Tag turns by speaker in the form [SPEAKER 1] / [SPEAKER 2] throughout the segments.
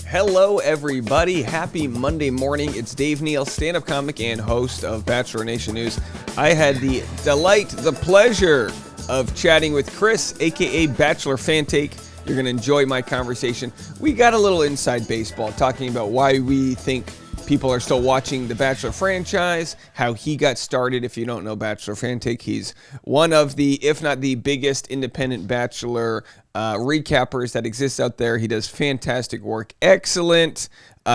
[SPEAKER 1] Hello, everybody. Happy Monday morning. It's Dave Neal, stand-up comic and host of Bachelor Nation News. I had the delight, the pleasure of chatting with Chris, a.k.a. Bachelor Fantake. You're going to enjoy my conversation. We got a little inside baseball, talking about why we think people are still watching the Bachelor franchise, how he got started. If you don't know Bachelor Fantake, he's one of the, if not the biggest independent Bachelor recappers that exists out there. He does fantastic work, excellent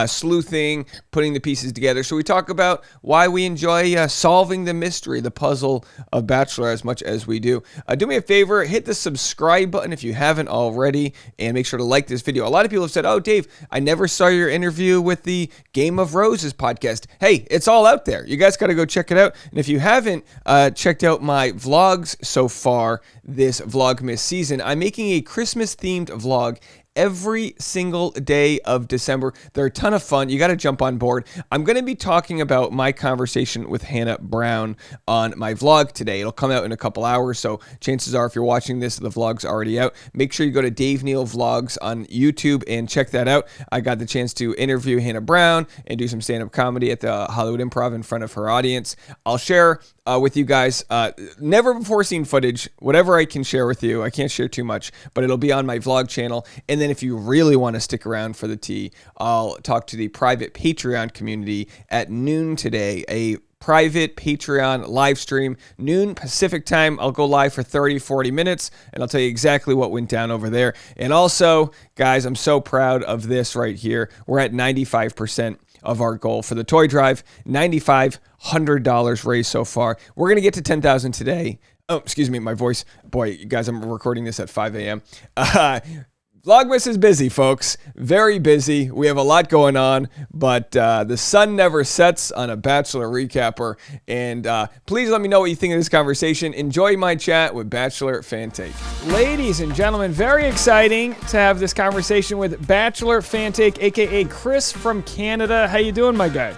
[SPEAKER 1] sleuthing, putting the pieces together. So we talk about why we enjoy solving the mystery, the puzzle of Bachelor as much as we do. Do me a favor, hit the subscribe button if you haven't already, and make sure to like this video. A lot of people have said, oh, Dave, I never saw your interview with the Game of Roses podcast. Hey, it's all out there. You guys got to go check it out. And if you haven't checked out my vlogs so far this Vlogmas season, I'm making a Christmas-themed vlog every single day of December. They're a ton of fun. You got to jump on board. I'm going to be talking about my conversation with Hannah Brown on my vlog today. It'll come out in a couple hours, so chances are if you're watching this, the vlog's already out. Make sure you go to Dave Neal Vlogs on YouTube and check that out. I got the chance to interview Hannah Brown and do some stand-up comedy at the Hollywood Improv in front of her audience. I'll share with you guys never before seen footage, whatever I can share with you. I can't share too much, but it'll be on my vlog channel. And then if you really want to stick around for the tea, I'll talk to the private Patreon community at noon today, a private Patreon live stream, noon Pacific time. I'll go live for 30, 40 minutes, and I'll tell you exactly what went down over there. And also, guys, I'm so proud of this right here. We're at 95% of our goal for the toy drive, $9,500 raised so far. We're going to get to 10,000 today. Oh, excuse me, my voice. Boy, you guys, I'm recording this at 5 a.m. Vlogmas is busy, folks. Very busy. We have a lot going on, but the sun never sets on a Bachelor recapper. And please let me know what you think of this conversation. Enjoy my chat with Bachelor Fantake. Ladies and gentlemen, very exciting to have this conversation with Bachelor Fantake, a.k.a. Chris from Canada. How you doing, my guy?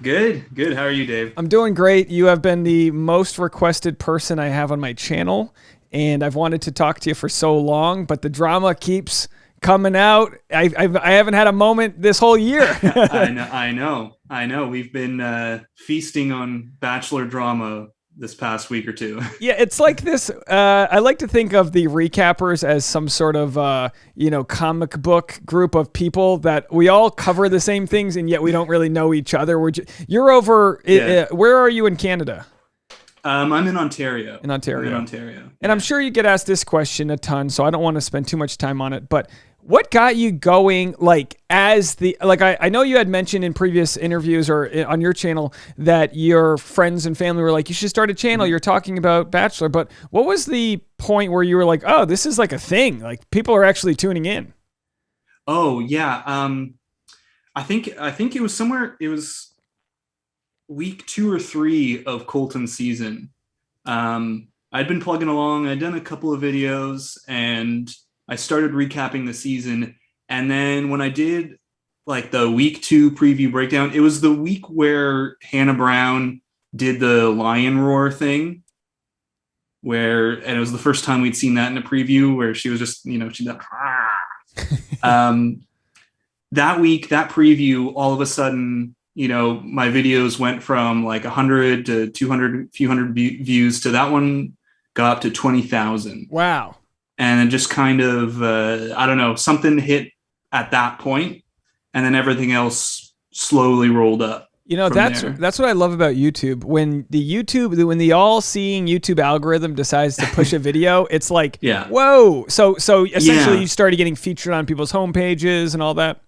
[SPEAKER 2] Good. How are you, Dave?
[SPEAKER 1] I'm doing great. You have been the most requested person I have on my channel, and I've wanted to talk to you for so long, but the drama keeps coming out. I haven't had a moment this whole year.
[SPEAKER 2] I know. We've been feasting on Bachelor drama this past week or two.
[SPEAKER 1] Yeah, it's like this. I like to think of the recappers as some sort of, comic book group of people that we all cover the same things, and yet we don't really know each other. You're over. Yeah. Where are you in Canada?
[SPEAKER 2] I'm in Ontario.
[SPEAKER 1] In Ontario.
[SPEAKER 2] And
[SPEAKER 1] I'm sure you get asked this question a ton, so I don't want to spend too much time on it. But what got you going, I know you had mentioned in previous interviews or on your channel that your friends and family were like, you should start a channel. You're talking about Bachelor. But what was the point where you were like, oh, this is like a thing? Like people are actually tuning in.
[SPEAKER 2] Oh, yeah. I think it was week 2 or 3 of Colton's season. I'd been plugging along. I'd done a couple of videos and I started recapping the season. And then when I did like the week 2 preview breakdown, it was the week where Hannah Brown did the lion roar thing and it was the first time we'd seen that in a preview where she was just, she did that week, that preview, all of a sudden, my videos went from like 100 to 200, few hundred views to that one got up to 20,000.
[SPEAKER 1] Wow.
[SPEAKER 2] And it just kind of, I don't know, something hit at that point, and then everything else slowly rolled up.
[SPEAKER 1] That's what I love about YouTube. When the all-seeing YouTube algorithm decides to push a video, it's like, yeah. Whoa. So essentially you started getting featured on people's homepages and all that.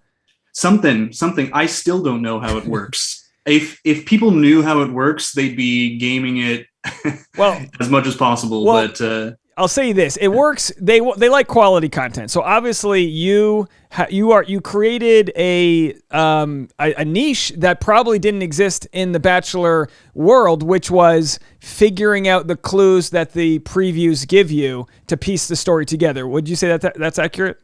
[SPEAKER 2] Something. I still don't know how it works. If people knew how it works, they'd be gaming it as much as possible. But
[SPEAKER 1] I'll say this: it works. They like quality content. So obviously, you created a niche that probably didn't exist in the Bachelor world, which was figuring out the clues that the previews give you to piece the story together. Would you say that's accurate?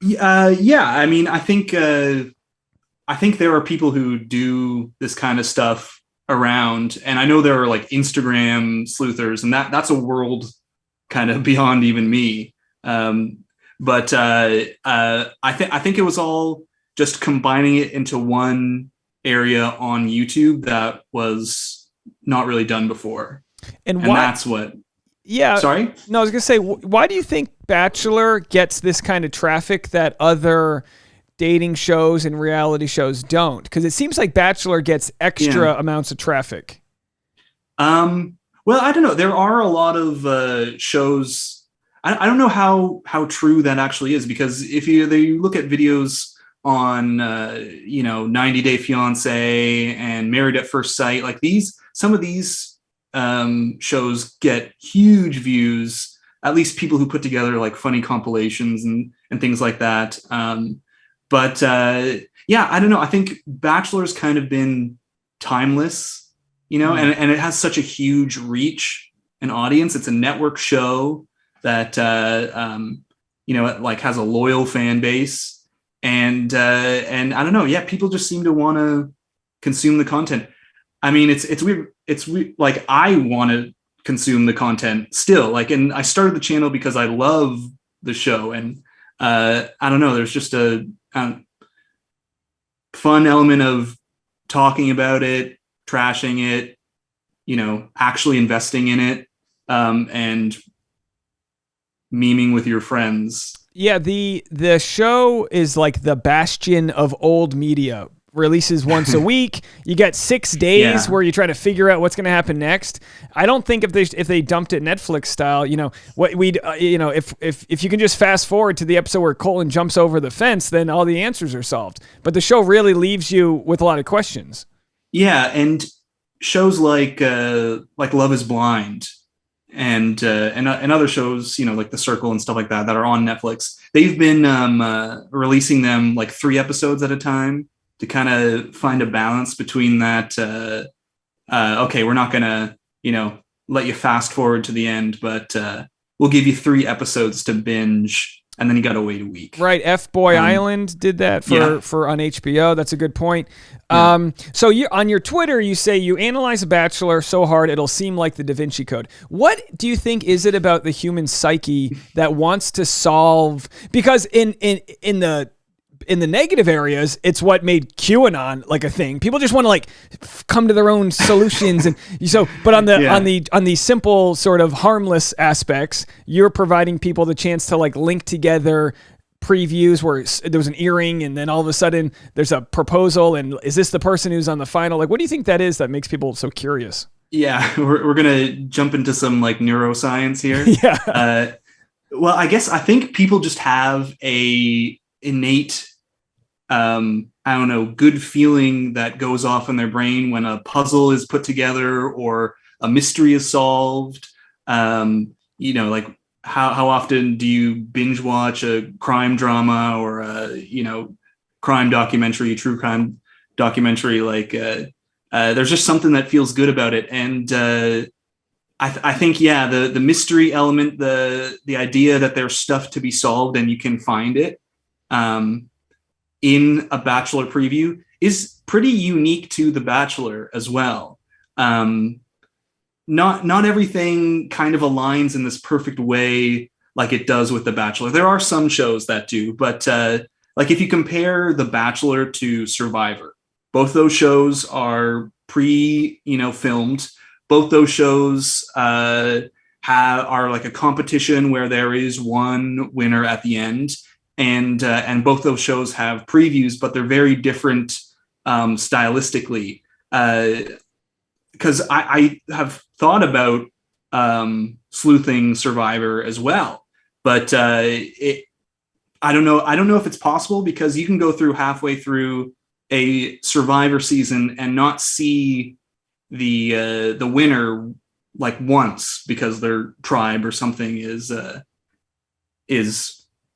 [SPEAKER 2] Yeah. I mean, I think there are people who do this kind of stuff around, and I know there are like Instagram sleuthers, and that's a world kind of beyond even me. But I think it was all just combining it into one area on YouTube that was not really done before. And that's what.
[SPEAKER 1] Yeah.
[SPEAKER 2] Sorry?
[SPEAKER 1] No, I was going to say, why do you think Bachelor gets this kind of traffic that other dating shows and reality shows don't? Because it seems like Bachelor gets extra amounts of traffic.
[SPEAKER 2] Well, I don't know. There are a lot of shows. I don't know how true that actually is, because if you look at videos on 90 Day Fiance and Married at First Sight, like some of these shows get huge views. At least people who put together like funny compilations and things like that. But I don't know. I think Bachelor's kind of been timeless. And it has such a huge reach and audience. It's a network show that, it like has a loyal fan base, and I don't know. Yeah. People just seem to want to consume the content. I mean, it's weird. It's weird. Like, I want to consume the content still, like, and I started the channel because I love the show. And I don't know, there's just a fun element of talking about it, trashing it, actually investing in it, and memeing with your friends.
[SPEAKER 1] Yeah, the show is like the bastion of old media. Releases once a week. You get 6 days where you try to figure out what's going to happen next. I don't think if they dumped it Netflix style, what we'd if you can just fast forward to the episode where Colton jumps over the fence, then all the answers are solved. But the show really leaves you with a lot of questions. Yeah,
[SPEAKER 2] and shows like Love Is Blind and other shows, like The Circle and stuff like that are on Netflix. They've been releasing them like 3 episodes at a time to kind of find a balance between that. Okay, we're not gonna let you fast forward to the end, but we'll give you 3 episodes to binge. And then you got to wait a week.
[SPEAKER 1] Right. F-Boy Island did that for on HBO. That's a good point. Yeah. So you on your Twitter, you say you analyze a Bachelor so hard it'll seem like the Da Vinci Code. What do you think is it about the human psyche that wants to solve? Because in the negative areas, it's what made QAnon like a thing. People just want to like come to their own solutions, and but on the simple sort of harmless aspects, you're providing people the chance to like link together previews where there was an earring, and then all of a sudden there's a proposal, and is this the person who's on the final? Like, what do you think that is that makes people so curious?
[SPEAKER 2] Yeah, we're gonna jump into some like neuroscience here.
[SPEAKER 1] Yeah.
[SPEAKER 2] Well, I think people just have a innate good feeling that goes off in their brain when a puzzle is put together or a mystery is solved. Like how often do you binge watch a crime drama or a crime documentary, true crime documentary? Like there's just something that feels good about it. And I think the mystery element, the idea that there's stuff to be solved and you can find it in a Bachelor preview is pretty unique to The Bachelor as well. Not everything kind of aligns in this perfect way like it does with The Bachelor. There are some shows that do, but like if you compare The Bachelor to Survivor, both those shows are filmed. Both those shows are like a competition where there is one winner at the end. And both those shows have previews, but they're very different stylistically. Because I have thought about sleuthing Survivor as well, but I don't know. I don't know if it's possible, because you can go through halfway through a Survivor season and not see the winner like once because their tribe or something is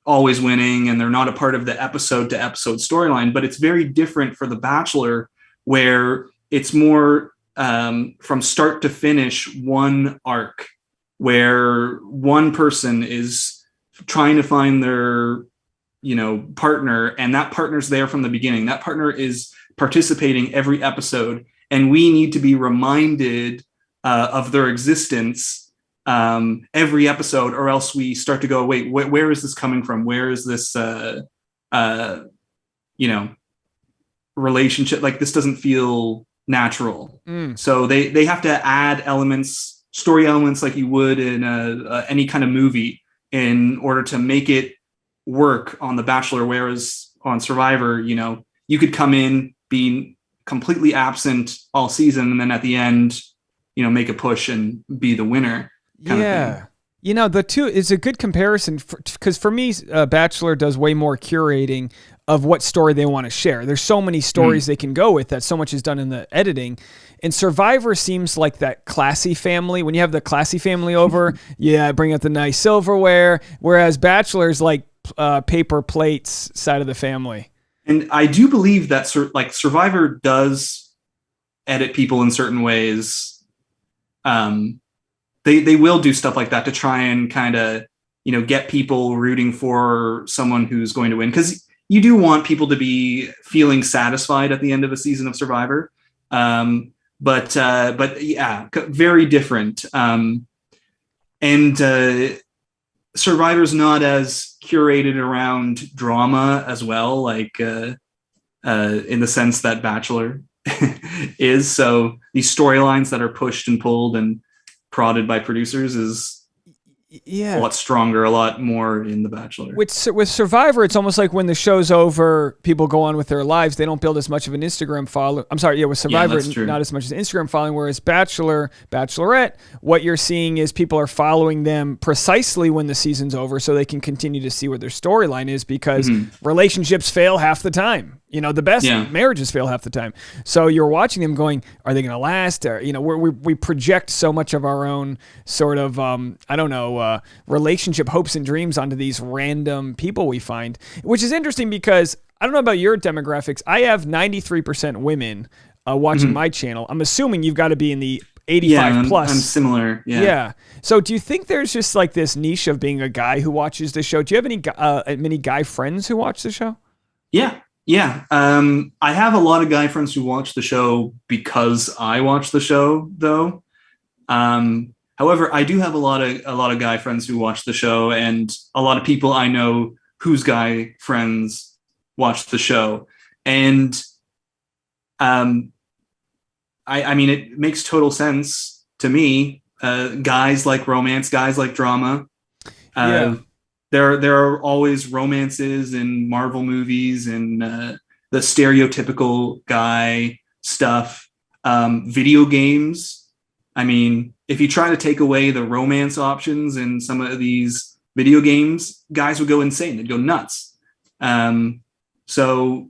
[SPEAKER 2] always winning and they're not a part of the episode to episode storyline. But it's very different for The Bachelor, where it's more from start to finish one arc, where one person is trying to find their partner, and that partner's there from the beginning. That partner is participating every episode, and we need to be reminded of their existence every episode, or else we start to go, wait, where is this coming from? Where is this you know, relationship. Like this doesn't feel natural. So they have to add elements, story elements, like you would in any kind of movie, in order to make it work on The Bachelor. Whereas on Survivor, you know, you could come in, be completely absent all season, and then at the end, you know, make a push and be the winner. Kind of thing.
[SPEAKER 1] You know, the two is a good comparison because for me, Bachelor does way more curating of what story they want to share. There's so many stories they can go with that. So much is done in the editing. And Survivor seems like that classy family. When you have the classy family over, bring out the nice silverware. Whereas Bachelor's like paper plates side of the family.
[SPEAKER 2] And I do believe that Survivor does edit people in certain ways. They will do stuff like that to try and kind of, you know, get people rooting for someone who's going to win. Because you do want people to be feeling satisfied at the end of a season of Survivor. But yeah, very different. And Survivor's not as curated around drama as well, like in the sense that Bachelor is. So these storylines that are pushed and pulled and prodded by producers is a lot stronger, a lot more in The Bachelor.
[SPEAKER 1] With Survivor, it's almost like when the show's over, people go on with their lives. They don't build as much of an Instagram following. I'm sorry, with Survivor, not as much as Instagram following. Whereas Bachelor, Bachelorette, what you're seeing is people are following them precisely when the season's over, so they can continue to see what their storyline is, because relationships fail half the time. You know, the best marriages fail half the time. So you're watching them going, are they going to last? Or, you know, we project so much of our own sort of, relationship hopes and dreams onto these random people we find, which is interesting because I don't know about your demographics. I have 93% women watching my channel. I'm assuming you've got to be in the 85 plus.
[SPEAKER 2] I'm similar.
[SPEAKER 1] Yeah. So do you think there's just like this niche of being a guy who watches the show? Do you have many guy friends who watch the show?
[SPEAKER 2] Yeah. I have a lot of guy friends who watch the show because I watch the show, though. However, I do have a lot of guy friends who watch the show, and a lot of people I know whose guy friends watch the show. And I mean, it makes total sense to me. Guys like romance, guys like drama. There are always romances in Marvel movies and the stereotypical guy stuff. Video games. I mean, if you try to take away the romance options in some of these video games, guys would go insane. They'd go nuts. So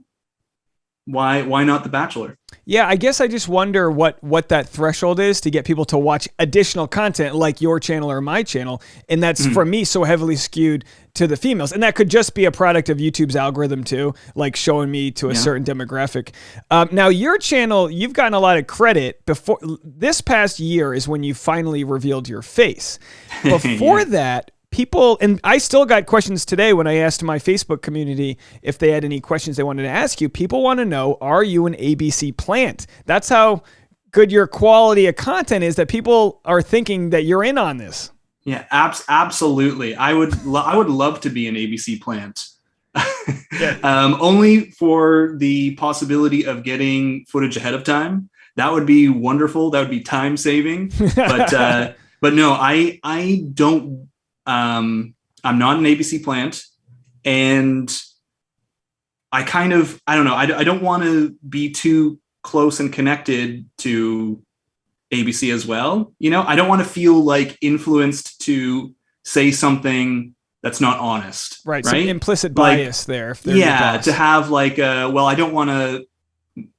[SPEAKER 2] why not The Bachelor?
[SPEAKER 1] Yeah, I guess I just wonder what that threshold is to get people to watch additional content like your channel or my channel. And that's, for me, so heavily skewed to the females. And that could just be a product of YouTube's algorithm too, like showing me to a certain demographic. Now, your channel, you've gotten a lot of credit. Before this past year is when you finally revealed your face. Before that, people, and I still got questions today when I asked my Facebook community if they had any questions they wanted to ask you. People want to know, are you an ABC plant? That's how good your quality of content is, that people are thinking that you're in on this.
[SPEAKER 2] Yeah, absolutely. I would love to be an ABC plant. Only for the possibility of getting footage ahead of time. That would be wonderful. That would be time saving. But no, I don't. I'm not an ABC plant, and I don't know. I don't want to be too close and connected to ABC as well. You know, I don't want to feel like influenced to say something that's not honest.
[SPEAKER 1] Right. Some implicit bias there. If
[SPEAKER 2] to have like, I don't want to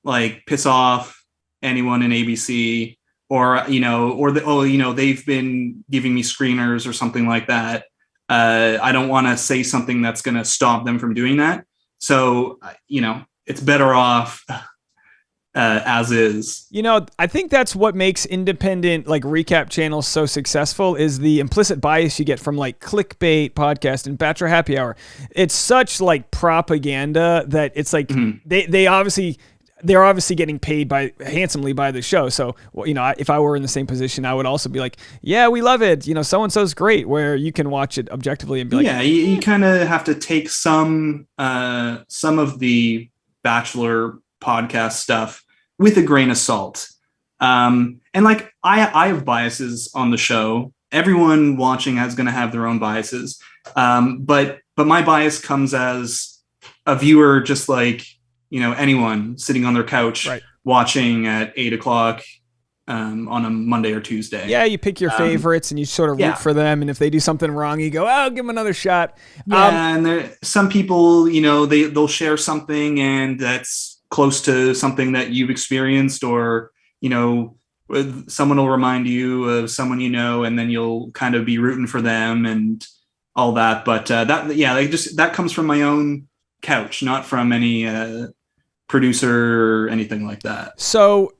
[SPEAKER 2] like piss off anyone in ABC. Or, you know, they've been giving me screeners or something like that. I don't want to say something that's going to stop them from doing that. So, you know, it's better off as is.
[SPEAKER 1] You know, I think that's what makes independent like recap channels so successful, is the implicit bias you get from like Clickbait podcast and Bachelor Happy Hour. It's such like propaganda that it's like they're obviously getting paid handsomely by the show. So, you know, if I were in the same position, I would also be like, yeah, we love it. You know, so-and-so's great, where you can watch it objectively and be like,
[SPEAKER 2] yeah, you kind of have to take some of the Bachelor podcast stuff with a grain of salt. And like I have biases on the show. Everyone watching is going to have their own biases. But my bias comes as a viewer, just like, you know, anyone sitting on their couch watching at 8 o'clock on a Monday or Tuesday.
[SPEAKER 1] Yeah, you pick your favorites and you sort of root for them. And if they do something wrong, you go, "Oh, give them another shot."
[SPEAKER 2] Yeah, and some people, you know, they'll share something and that's close to something that you've experienced, or, you know, someone will remind you of someone you know, and then you'll kind of be rooting for them and all that. But that comes from my own couch, not from any producer or anything like that.
[SPEAKER 1] So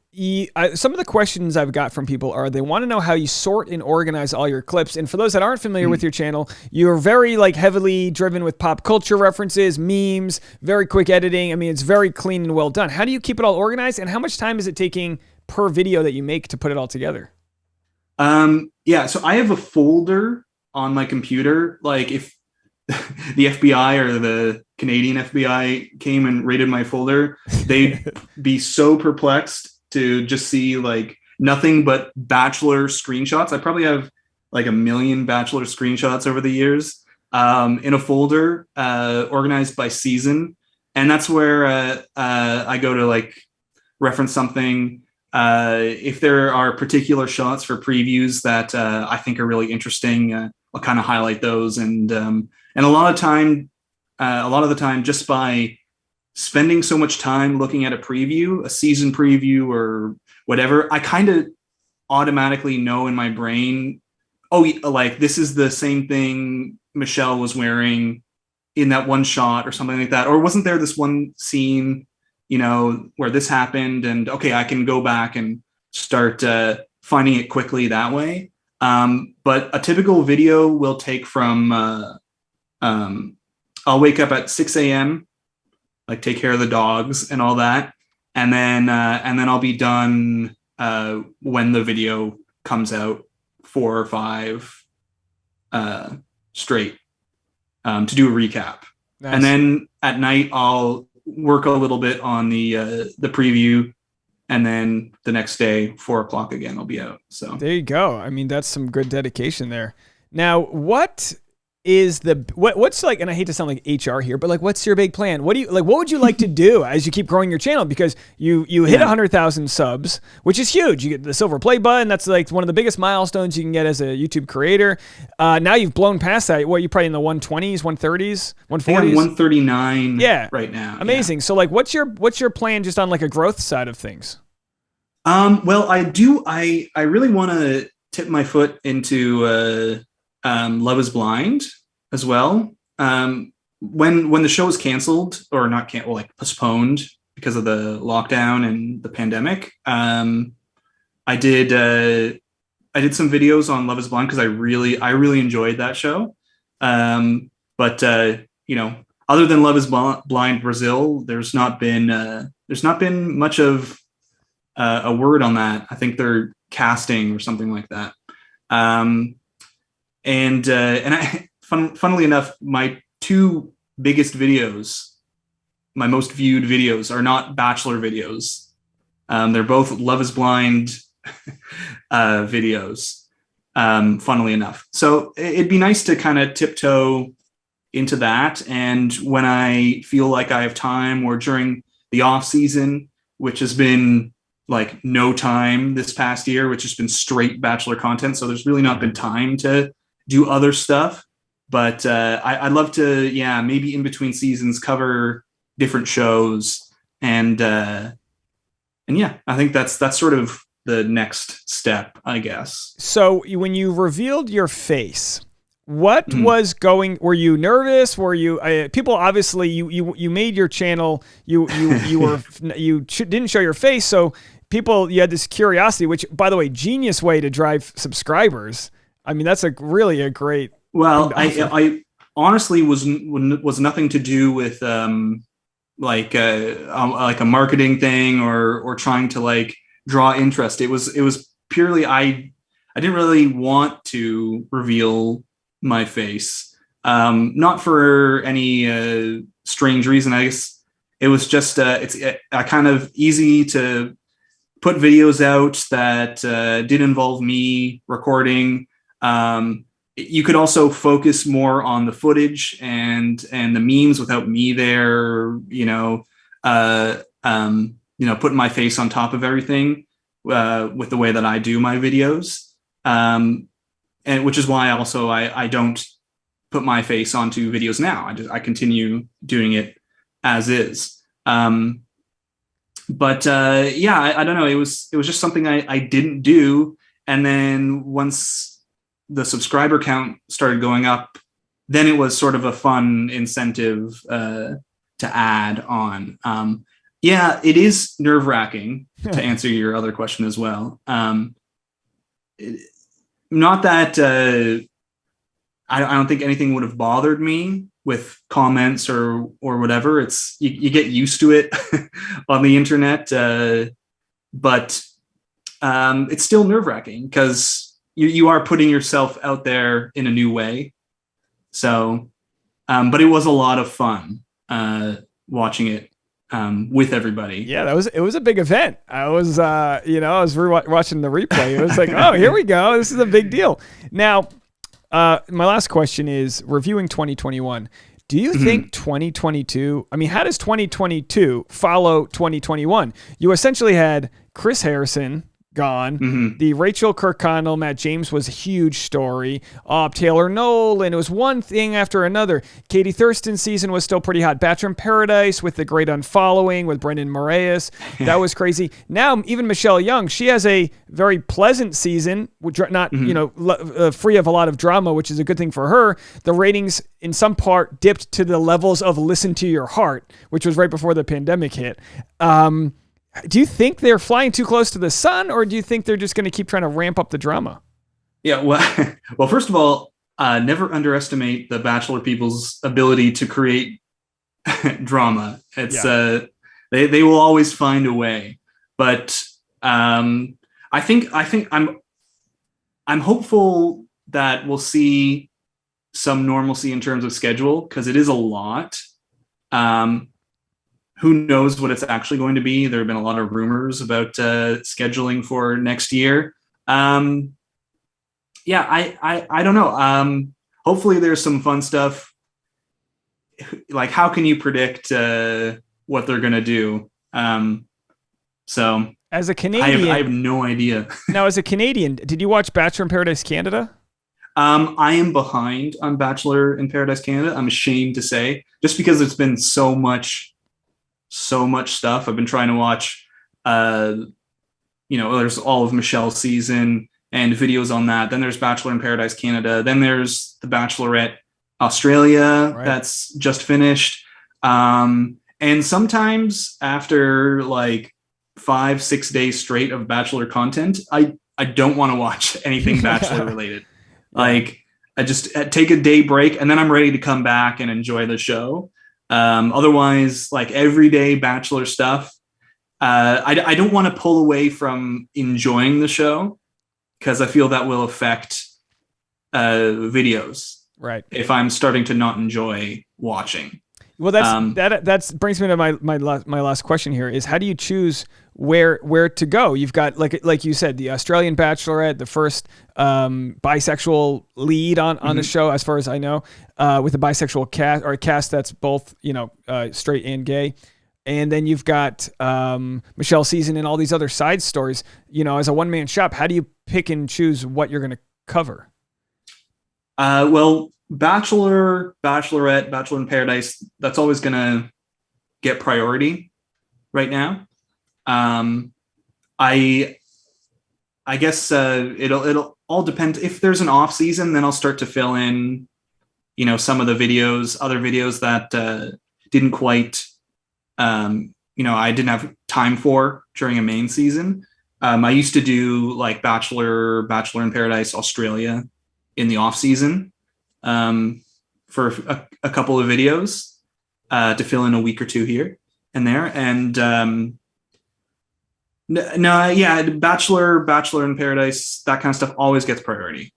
[SPEAKER 1] some of the questions I've got from people are, they want to know how you sort and organize all your clips. And for those that aren't familiar with your channel, you're very like heavily driven with pop culture references, memes, very quick editing. I mean, it's very clean and well done. How do you keep it all organized, and how much time is it taking per video that you make to put it all together?
[SPEAKER 2] So I have a folder on my computer. Like if the FBI or the Canadian FBI came and raided my folder, they'd be so perplexed to just see like nothing but Bachelor screenshots. I probably have like 1 million Bachelor screenshots over the years in a folder organized by season. And that's where I go to like reference something. If there are particular shots for previews that I think are really interesting, I'll kind of highlight those. And a lot of the time, just by spending so much time looking at a preview, a season preview or whatever, I kind of automatically know in my brain, oh, like this is the same thing Michelle was wearing in that one shot or something like that. Or wasn't there this one scene, you know, where this happened, and okay, I can go back and start finding it quickly that way. But a typical video will take from, I'll wake up at 6 a.m., like take care of the dogs and all that. And then I'll be done when the video comes out, 4 or 5 straight to do a recap. Nice. And then at night I'll work a little bit on the preview, and then the next day, 4 o'clock again, I'll be out. So
[SPEAKER 1] there you go. I mean, that's some good dedication there. Now, what is what's like, and I hate to sound like HR here, but like, what's your big plan? What would you like to do as you keep growing your channel? Because you hit 100,000 subs, which is huge. You get the silver play button. That's like one of the biggest milestones you can get as a YouTube creator. Now you've blown past that. What, you probably in the 120s, 130s, 140s?
[SPEAKER 2] I'm 139 right now.
[SPEAKER 1] Amazing. Yeah. So like, what's your plan just on like a growth side of things?
[SPEAKER 2] Well, I really want to tip my foot into Love is Blind as well. When the show was canceled, or not like postponed because of the lockdown and the pandemic, I did some videos on Love is Blind because I really enjoyed that show. But you know, other than Love is Blind Brazil, there's not been much of a word on that. I think they're casting or something like that. Funnily enough, my 2 biggest videos, my most viewed videos, are not Bachelor videos. They're both Love is Blind videos, funnily enough. So it'd be nice to kind of tiptoe into that. And when I feel like I have time, or during the off season, which has been like no time this past year, which has been straight Bachelor content. So there's really not been time to do other stuff. But I'd love to, maybe in between seasons cover different shows. And I think that's sort of the next step, I guess.
[SPEAKER 1] So when you revealed your face, what was were you nervous? Were you, people obviously you made your channel, you didn't show your face. So you had this curiosity, which, by the way, genius way to drive subscribers. I mean, that's really a great.
[SPEAKER 2] Well, I honestly was nothing to do with like a marketing thing or trying to like draw interest. It was purely I didn't really want to reveal my face, not for any strange reason. I guess it was just it's kind of easy to put videos out that did involve me recording. You could also focus more on the footage and the memes without me there, putting my face on top of everything with the way that I do my videos. And which is why also I don't put my face onto videos now. I continue doing it as is. But I don't know. It was just something I didn't do. And then once the subscriber count started going up, then it was sort of a fun incentive to add on. It is nerve-wracking to answer your other question as well. Not that I don't think anything would have bothered me with comments or whatever. It's you get used to it on the internet, but it's still nerve-wracking because you are putting yourself out there in a new way. So, but it was a lot of fun watching it with everybody.
[SPEAKER 3] Yeah, it was a big event. I was watching the replay. It was like, oh, here we go. This is a big deal. Now, my last question is reviewing 2021. Do you think 2022, how does 2022 follow 2021? You essentially had Chris Harrison gone. The Rachel Kirkconnell, Matt James was a huge story. Taylor Nolan, it was one thing after another. Katie Thurston's season was still pretty hot. Bachelor in Paradise with the great unfollowing with Brendan Moraes. That was crazy. Now, even Michelle Young, she has a very pleasant season, which not free of a lot of drama, which is a good thing for her. The ratings in some part dipped to the levels of Listen to Your Heart, which was right before the pandemic hit. Do you think they're flying too close to the sun, or do you think they're just going to keep trying to ramp up the drama?
[SPEAKER 2] Yeah, well, first of all, never underestimate the Bachelor people's ability to create drama. It's they will always find a way. But I think I'm hopeful that we'll see some normalcy in terms of schedule because it is a lot. Who knows what it's actually going to be? There have been a lot of rumors about scheduling for next year. I don't know. Hopefully there's some fun stuff. Like, how can you predict what they're going to do? So
[SPEAKER 3] as a Canadian,
[SPEAKER 2] I have no idea.
[SPEAKER 3] Now, as a Canadian, did you watch Bachelor in Paradise Canada?
[SPEAKER 2] I am behind on Bachelor in Paradise Canada. I'm ashamed to say, just because it's been so much stuff. I've been trying to watch, there's all of Michelle's season and videos on that. Then there's Bachelor in Paradise Canada. Then there's the Bachelorette Australia that's just finished. And sometimes after like 5-6 days straight of Bachelor content, I don't want to watch anything Bachelor related. Like I just take a day break and then I'm ready to come back and enjoy the show. Otherwise, like everyday Bachelor stuff, I don't want to pull away from enjoying the show because I feel that will affect videos. Right. If I'm starting to not enjoy watching.
[SPEAKER 3] Well, that brings me to my last question here is how do you choose where to go? You've got like you said, the Australian Bachelorette, the first bisexual lead on the show, as far as I know, with a bisexual cast or a cast that's both straight and gay, and then you've got Michelle's season and all these other side stories. As a one-man shop, how do you pick and choose what you're going to cover?
[SPEAKER 2] Well, Bachelor, Bachelorette, Bachelor in Paradise, that's always going to get priority right now. I guess it'll all depend. If there's an off season, then I'll start to fill in, some of the other videos that didn't quite, I didn't have time for during a main season. I used to do like Bachelor in Paradise Australia in the off season. For a couple of videos to fill in a week or two here and there. And Bachelor in Paradise, that kind of stuff always gets priority.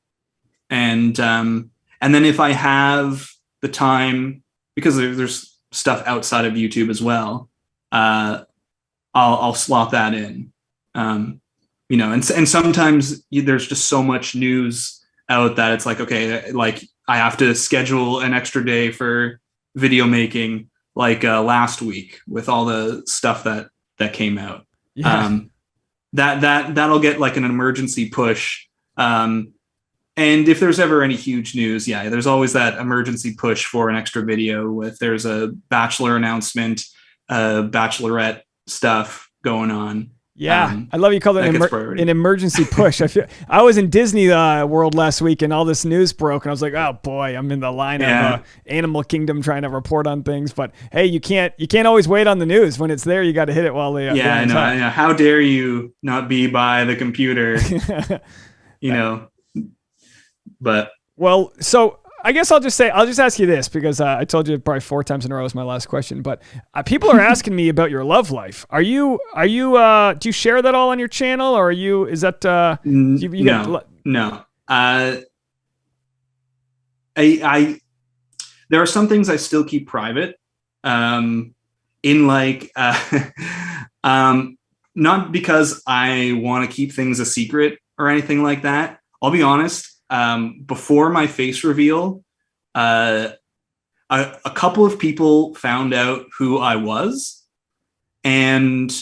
[SPEAKER 2] And then if I have the time, because there's stuff outside of YouTube as well, I'll slot that in. And sometimes there's just so much news out that it's like, okay, like I have to schedule an extra day for video making, like last week with all the stuff that came out.
[SPEAKER 3] Yeah.
[SPEAKER 2] That'll get like an emergency push. And if there's ever any huge news, there's always that emergency push for an extra video. If there's a Bachelor announcement, Bachelorette stuff going on.
[SPEAKER 3] Yeah, I love you call it an emergency push. I was in Disney World last week, and all this news broke, and I was like, "Oh boy, I'm in the line of Animal Kingdom trying to report on things." But hey, you can't always wait on the news. When it's there, you got to hit it while they.
[SPEAKER 2] I know. How dare you not be by the computer? But
[SPEAKER 3] well, so I guess I'll just ask you this, because I told you probably 4 times in a row is my last question, but people are asking me about your love life. Do you share that all on your channel, or
[SPEAKER 2] No. I there are some things I still keep private, not because I want to keep things a secret or anything like that. I'll be honest. Before my face reveal, a couple of people found out who I was, and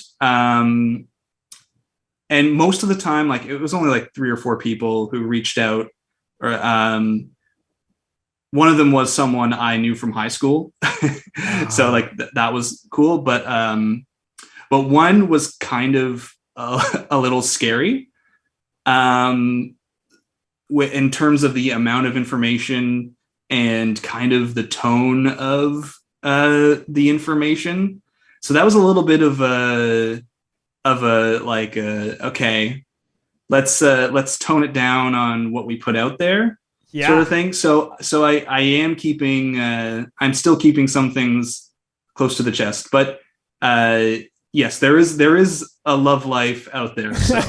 [SPEAKER 2] most of the time, like it was only like 3 or 4 people who reached out. Or one of them was someone I knew from high school, so like that was cool. But one was kind of a little scary. In terms of the amount of information and kind of the tone of the information. So that was a little bit of a okay, let's tone it down on what we put out there, sort of thing. So I am keeping, I'm still keeping some things close to the chest, but yes, there is a love life out there. So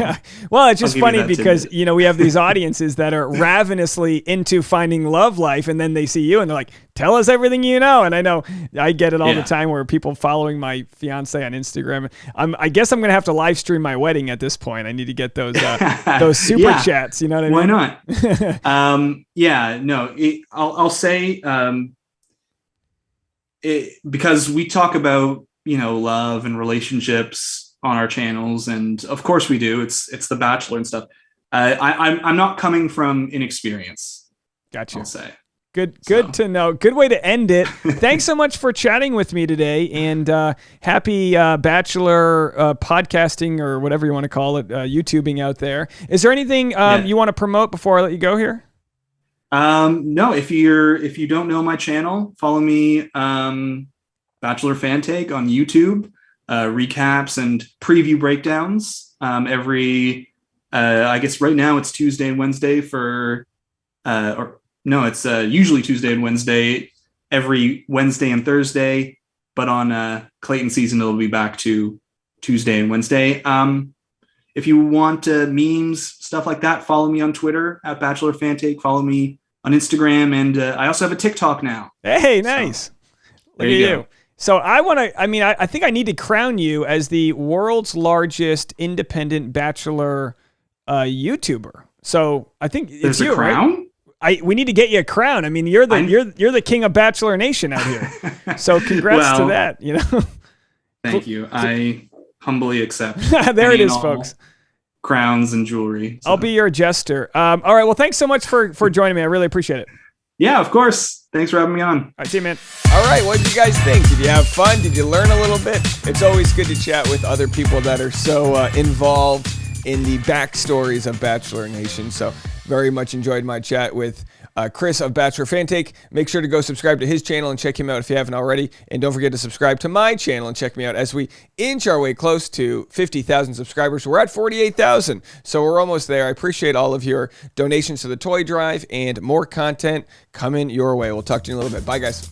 [SPEAKER 3] well, it's just funny because, we have these audiences that are ravenously into finding love life, and then they see you and they're like, tell us everything you know. And I know I get it all the time where people following my fiance on Instagram. I guess I'm going to have to live stream my wedding at this point. I need to get those super chats. You know what I mean?
[SPEAKER 2] Why not? I'll say, because we talk about, love and relationships on our channels, and of course we do. It's The Bachelor and stuff. I'm not coming from inexperience.
[SPEAKER 3] Gotcha.
[SPEAKER 2] I'll say.
[SPEAKER 3] Good to know. Good way to end it. Thanks so much for chatting with me today, and happy Bachelor podcasting, or whatever you want to call it, YouTubing out there. Is there anything you want to promote before I let you go here?
[SPEAKER 2] No. If you don't know my channel, follow me. Bachelor Fantake on YouTube, recaps and preview breakdowns every, I guess right now it's Tuesday and Wednesday it's usually Tuesday and Wednesday, every Wednesday and Thursday, but on Clayton season, it'll be back to Tuesday and Wednesday. If you want memes, stuff like that, follow me on Twitter at Bachelor Fantake, follow me on Instagram, and I also have a TikTok now.
[SPEAKER 3] Hey, nice.
[SPEAKER 2] So,
[SPEAKER 3] Look at you. So I think I need to crown you as the world's largest independent Bachelor YouTuber. So I think it's you,
[SPEAKER 2] crown?
[SPEAKER 3] Right? We need to get you a crown. I mean, you're the king of Bachelor Nation out here. So congrats to that.
[SPEAKER 2] Thank you. I humbly accept.
[SPEAKER 3] There it is, folks.
[SPEAKER 2] Crowns and jewelry.
[SPEAKER 3] So. I'll be your jester. All right. Well, thanks so much for joining me. I really appreciate it.
[SPEAKER 2] Yeah, of course. Thanks for having me on.
[SPEAKER 3] All right, see you, man.
[SPEAKER 1] All right, what did you guys think? Did you have fun? Did you learn a little bit? It's always good to chat with other people that are so involved in the backstories of Bachelor Nation. So very much enjoyed my chat with Chris of Bachelor Fantake. Make sure to go subscribe to his channel and check him out if you haven't already. And don't forget to subscribe to my channel and check me out as we inch our way close to 50,000 subscribers. We're at 48,000, so we're almost there. I appreciate all of your donations to the toy drive, and more content coming your way. We'll talk to you in a little bit. Bye, guys.